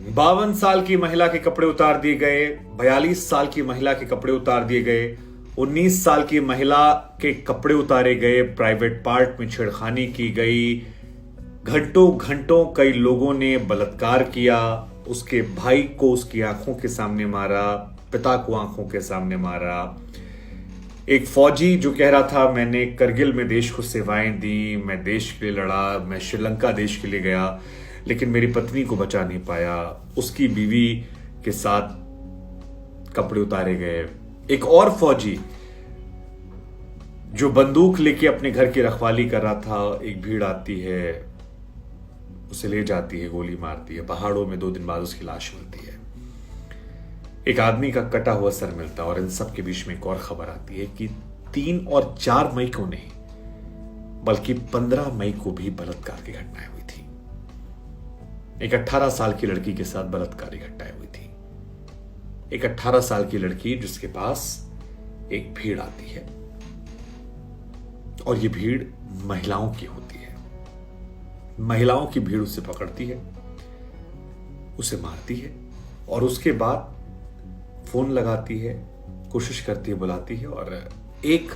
52 साल की महिला के कपड़े उतार दिए गए, 42 साल की महिला के कपड़े उतार दिए गए, 19 साल की महिला के कपड़े उतारे गए, प्राइवेट पार्ट में छेड़खानी की गई, घंटों घंटों कई लोगों ने बलात्कार किया, उसके भाई को उसकी आंखों के सामने मारा, पिता को आंखों के सामने मारा। एक फौजी जो कह रहा था मैंने करगिल में देश को सेवाएं दी, मैं देश के लिए लड़ा, मैं श्रीलंका देश के लिए गया, लेकिन मेरी पत्नी को बचा नहीं पाया, उसकी बीवी के साथ कपड़े उतारे गए। एक और फौजी जो बंदूक लेके अपने घर की रखवाली कर रहा था, एक भीड़ आती है, उसे ले जाती है, गोली मारती है, पहाड़ों में 2 दिन बाद उसकी लाश मिलती है। एक आदमी का कटा हुआ सर मिलता है। और इन सब के बीच में एक और खबर आती है कि 3 और 4 मई को नहीं बल्कि 15 मई को भी बलात्कार की घटनाएं हुई थी। एक 18 साल की लड़की के साथ बलात्कारी घटनाएं हुई थी। एक 18 साल की लड़की जिसके पास एक भीड़ आती है और ये भीड़ महिलाओं की होती है। महिलाओं की भीड़ उसे पकड़ती है, उसे मारती है और उसके बाद फोन लगाती है, कोशिश करती है, बुलाती है और एक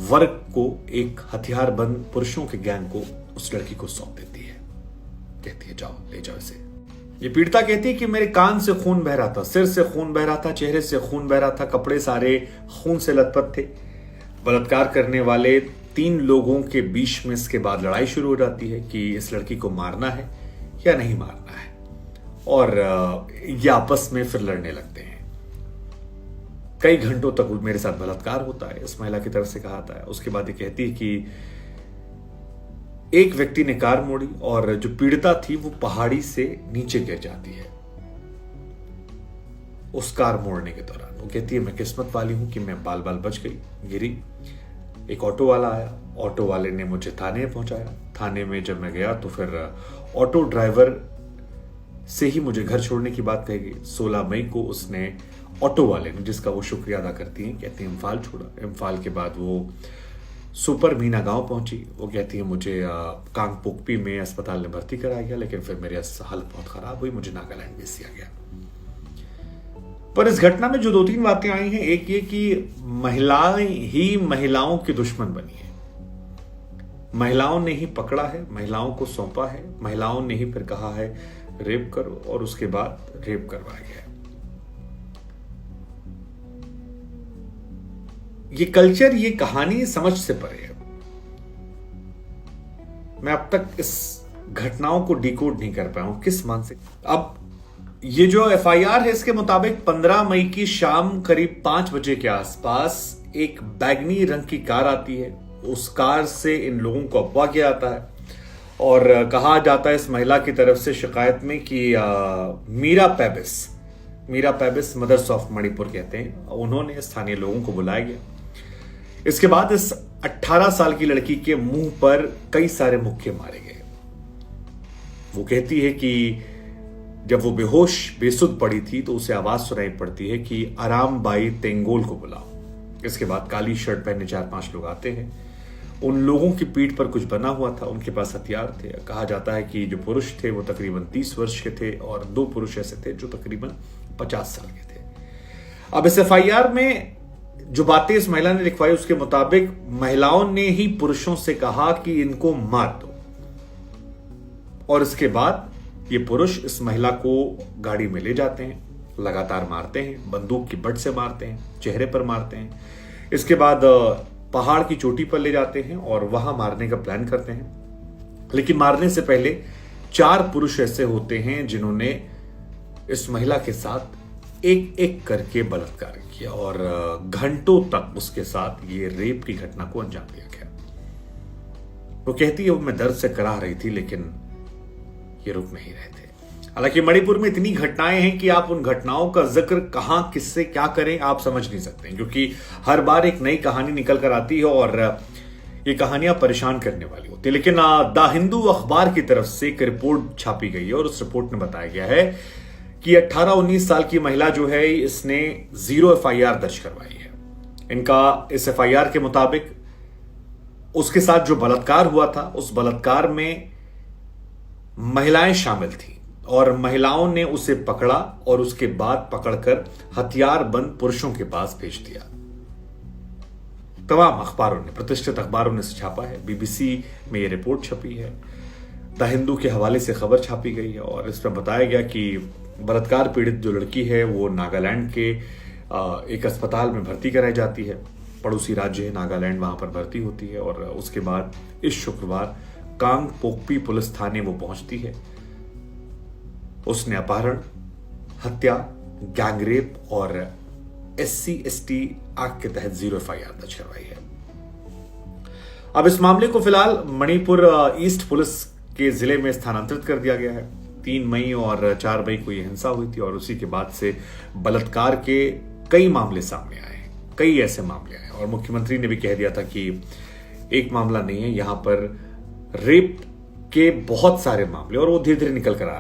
वर्ग को, एक हथियारबंद पुरुषों के गैंग को उस लड़की को सौंप देती है। कहती है जाओ, ले जाओ इसे। ये पीड़िता कहती है कि मेरे कान से खून बह रहा था, सिर से खून बह रहा था, चेहरे से खून बह रहा था, कपड़े सारे खून से लथपथ थे। बलात्कार करने वाले 3 लोगों के बीच में इसके बाद लड़ाई शुरू हो जाती है कि इस लड़की को मारना है या नहीं मारना है, और ये आपस में फिर लड़ने लगते हैं। कई घंटों तक मेरे साथ बलात्कार होता है, इस महिला की तरफ से कहा था। उसके बाद ये कहती है कि एक व्यक्ति ने कार मोड़ी और जो पीड़िता थी वो पहाड़ी से नीचे गिर जाती है उस कार मोड़ने के दौरान। वो कहती है मैं किस्मत वाली हूं कि मैं बाल बाल बच गई, गिरी। एक ऑटो वाला आया, ऑटो वाले ने मुझे थाने पहुंचाया। थाने में जब मैं गया तो फिर ऑटो ड्राइवर से ही मुझे घर छोड़ने की बात कही गई। 16 मई को उसने, ऑटो वाले ने, जिसका वो शुक्रिया अदा करती हैं, कहती हैं इम्फाल छोड़ा। इम्फाल के बाद वो सुपर मीना गांव पहुंची। वो कहती है मुझे कांगपोकपी में अस्पताल में भर्ती कराया गया, लेकिन फिर मेरी हालत बहुत खराब हुई, मुझे नागालैंड भेज दिया गया। पर इस घटना में जो 2-3 बातें आई हैं, एक ये कि महिलाएं ही महिलाओं की दुश्मन बनी है। महिलाओं ने ही पकड़ा है, महिलाओं को सौंपा है, महिलाओं ने ही फिर कहा है रेप करो, और उसके बाद रेप करवाया गया। ये कल्चर, ये कहानी समझ से परे है। मैं अब तक इस घटनाओं को डिकोड नहीं कर पाया हूं किस मानसिक। अब ये जो एफआईआर है इसके मुताबिक 15 मई की शाम करीब 5 बजे के आसपास एक बैगनी रंग की कार आती है। उस कार से इन लोगों को अगवा किया जाता है और कहा जाता है इस महिला की तरफ से शिकायत में कि मीरा पैबिस मदर्स ऑफ मणिपुर कहते हैं, उन्होंने स्थानीय लोगों को बुलाया गया। इसके बाद इस 18 साल की लड़की के मुंह पर कई सारे मुक्के मारे गए। वो कहती है कि जब वो बेहोश बेसुध पड़ी थी तो उसे आवाज सुनाई पड़ती है कि आराम बाई तेंगोल को बुलाओ। इसके बाद काली शर्ट पहने 4-5 लोग आते हैं। उन लोगों की पीठ पर कुछ बना हुआ था, उनके पास हथियार थे। कहा जाता है कि जो पुरुष थे वो तकरीबन 30 वर्ष के थे और 2 पुरुष ऐसे थे जो तकरीबन 50 साल के थे। अब इस एफआईआर में जो बातें इस महिला ने लिखवाई उसके मुताबिक महिलाओं ने ही पुरुषों से कहा कि इनको मार दो, और इसके बाद ये पुरुष इस महिला को गाड़ी में ले जाते हैं, लगातार मारते हैं, बंदूक की बट से मारते हैं, चेहरे पर मारते हैं। इसके बाद पहाड़ की चोटी पर ले जाते हैं और वहां मारने का प्लान करते हैं। लेकिन मारने से पहले 4 पुरुष ऐसे होते हैं जिन्होंने इस महिला के साथ एक एक करके बलात्कार किया और घंटों तक उसके साथ ये रेप की घटना को अंजाम दिया गया। वो कहती है वो मैं दर्द से कराह रही थी लेकिन ये रुक नहीं रहे थे। हालांकि मणिपुर में इतनी घटनाएं हैं कि आप उन घटनाओं का जिक्र कहां किससे क्या करें आप समझ नहीं सकते, क्योंकि हर बार एक नई कहानी निकल कर आती है और ये कहानियां परेशान करने वाली होती है। लेकिन द हिंदू अखबार की तरफ से एक रिपोर्ट छापी गई है और उस रिपोर्ट में बताया गया है कि 18-19 साल की महिला जो है इसने 0 एफआईआर दर्ज करवाई है। इनका इस एफआईआर के मुताबिक उसके साथ जो बलात्कार हुआ था उस बलात्कार में महिलाएं शामिल थी और महिलाओं ने उसे पकड़ा और उसके बाद पकड़कर हथियारबंद पुरुषों के पास भेज दिया। तमाम अखबारों ने, प्रतिष्ठित अखबारों ने इसे छापा है। बीबीसी में यह रिपोर्ट छपी है, द हिंदू के हवाले से खबर छापी गई है और इसमें बताया गया कि बलात्कार पीड़ित जो लड़की है वो नागालैंड के एक अस्पताल में भर्ती कराई जाती है। पड़ोसी राज्य है नागालैंड, वहां पर भर्ती होती है और उसके बाद इस शुक्रवार कांगपोकपी पुलिस थाने वो पहुंचती है। उसने अपहरण, हत्या, गैंगरेप और SC/ST एक्ट के तहत 0 FIR दर्ज करवाई है। अब इस मामले को फिलहाल मणिपुर ईस्ट पुलिस के जिले में स्थानांतरित कर दिया गया है। 3 मई और 4 मई को यह हिंसा हुई थी और उसी के बाद से बलात्कार के कई मामले सामने आए, कई ऐसे मामले आए और मुख्यमंत्री ने भी कह दिया था कि एक मामला नहीं है, यहां पर रेप के बहुत सारे मामले और वो धीरे धीरे निकल कर आ